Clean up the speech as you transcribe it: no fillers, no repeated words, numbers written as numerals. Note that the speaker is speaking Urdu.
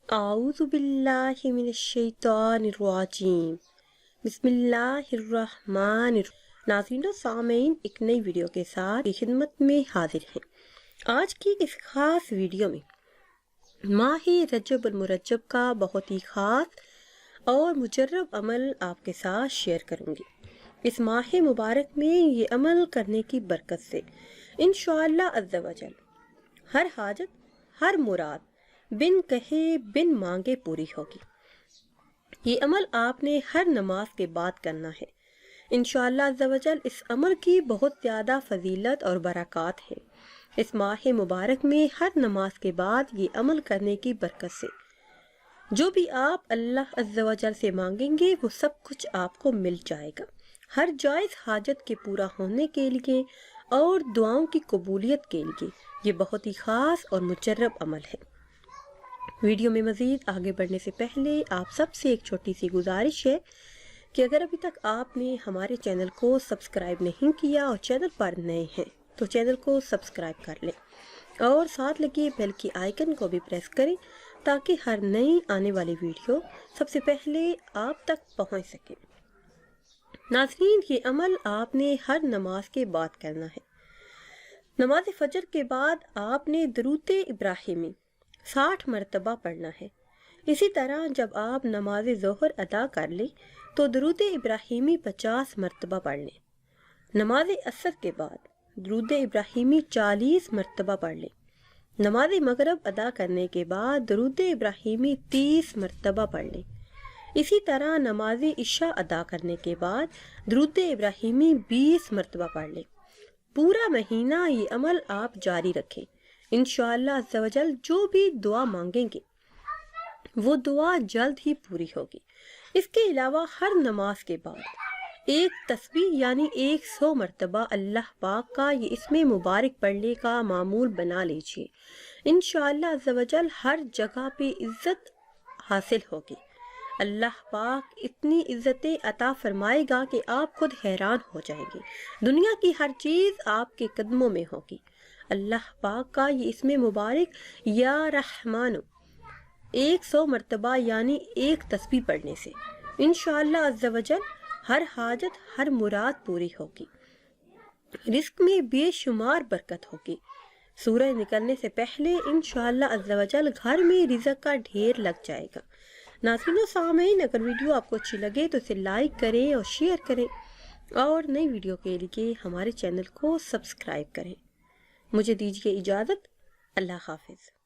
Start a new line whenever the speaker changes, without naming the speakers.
اعوذ باللہ من الشیطان الرجیم بسم اللہ الرحمن الرحیم۔ ناظرین و سامعین، ایک نئی ویڈیو کے ساتھ خدمت میں حاضر ہیں۔ آج کی اس خاص ویڈیو میں ماہ رجب المرجب کا بہت ہی خاص اور مجرب عمل آپ کے ساتھ شیئر کروں گی۔ اس ماہ مبارک میں یہ عمل کرنے کی برکت سے انشاءاللہ عز و جل ہر حاجت، ہر مراد بن کہے بن مانگے پوری ہوگی۔ یہ عمل آپ نے ہر نماز کے بعد کرنا ہے۔ انشاءاللہ عز و جل اس عمل کی بہت زیادہ فضیلت اور برکات ہے۔ اس ماہ مبارک میں ہر نماز کے بعد یہ عمل کرنے کی برکت سے جو بھی آپ اللہ عز و جل سے مانگیں گے وہ سب کچھ آپ کو مل جائے گا، ہر جائز حاجت کے پورا ہونے کے لیے اور دعاؤں کی قبولیت کے لیے یہ بہت ہی خاص اور مجرب عمل ہے۔ ویڈیو میں مزید آگے بڑھنے سے پہلے آپ سب سے ایک چھوٹی سی گزارش ہے کہ اگر ابھی تک آپ نے ہمارے چینل کو سبسکرائب نہیں کیا اور چینل پر نئے ہیں تو چینل کو سبسکرائب کر لیں اور ساتھ لگے بیل کی آئیکن کو بھی پریس کریں تاکہ ہر نئی آنے والی ویڈیو سب سے پہلے آپ تک پہنچ سکے۔ ناظرین، یہ عمل آپ نے ہر نماز کے بعد کرنا ہے۔ نماز فجر کے بعد آپ نے درود ابراہیمی 60 مرتبہ پڑھنا ہے۔ اسی طرح جب آپ نماز ظہر ادا کر لیں تو درود ابراہیمی 50 مرتبہ پڑھ لیں۔ نماز عصر کے بعد درود ابراہیمی 40 مرتبہ پڑھ لیں۔ نماز مغرب ادا کرنے کے بعد درود ابراہیمی 30 مرتبہ پڑھ لیں۔ اسی طرح نماز عشاء ادا کرنے کے بعد درود ابراہیمی 20 مرتبہ پڑھ لیں۔ پورا مہینہ یہ عمل آپ جاری رکھیں۔ انشاءاللہ عز و جل جو بھی دعا مانگیں گے وہ دعا جلد ہی پوری ہوگی۔ اس کے علاوہ ہر نماز کے بعد ایک تسبیح یعنی 100 مرتبہ اللہ پاک کا یہ اسم مبارک پڑھنے کا معمول بنا لیجئے۔ انشاءاللہ عز و جل ہر جگہ پہ عزت حاصل ہوگی۔ اللہ پاک اتنی عزتیں عطا فرمائے گا کہ آپ خود حیران ہو جائیں گے۔ دنیا کی ہر چیز آپ کے قدموں میں ہوگی۔ اللہ پاک کا یہ اسم مبارک یا رحمان 100 مرتبہ یعنی ایک تسبیح پڑھنے سے انشاءاللہ عز و جل ہر حاجت، ہر مراد پوری ہوگی۔ رزق میں بے شمار برکت ہوگی۔ سورج نکلنے سے پہلے انشاءاللہ عز و جل گھر میں رزق کا ڈھیر لگ جائے گا۔ ناظرین و سامعین، اگر ویڈیو آپ کو اچھی لگے تو اسے لائک کریں اور شیئر کریں اور نئی ویڈیو کے لیے ہمارے چینل کو سبسکرائب کریں۔ مجھے دیجیے اجازت۔ اللہ حافظ۔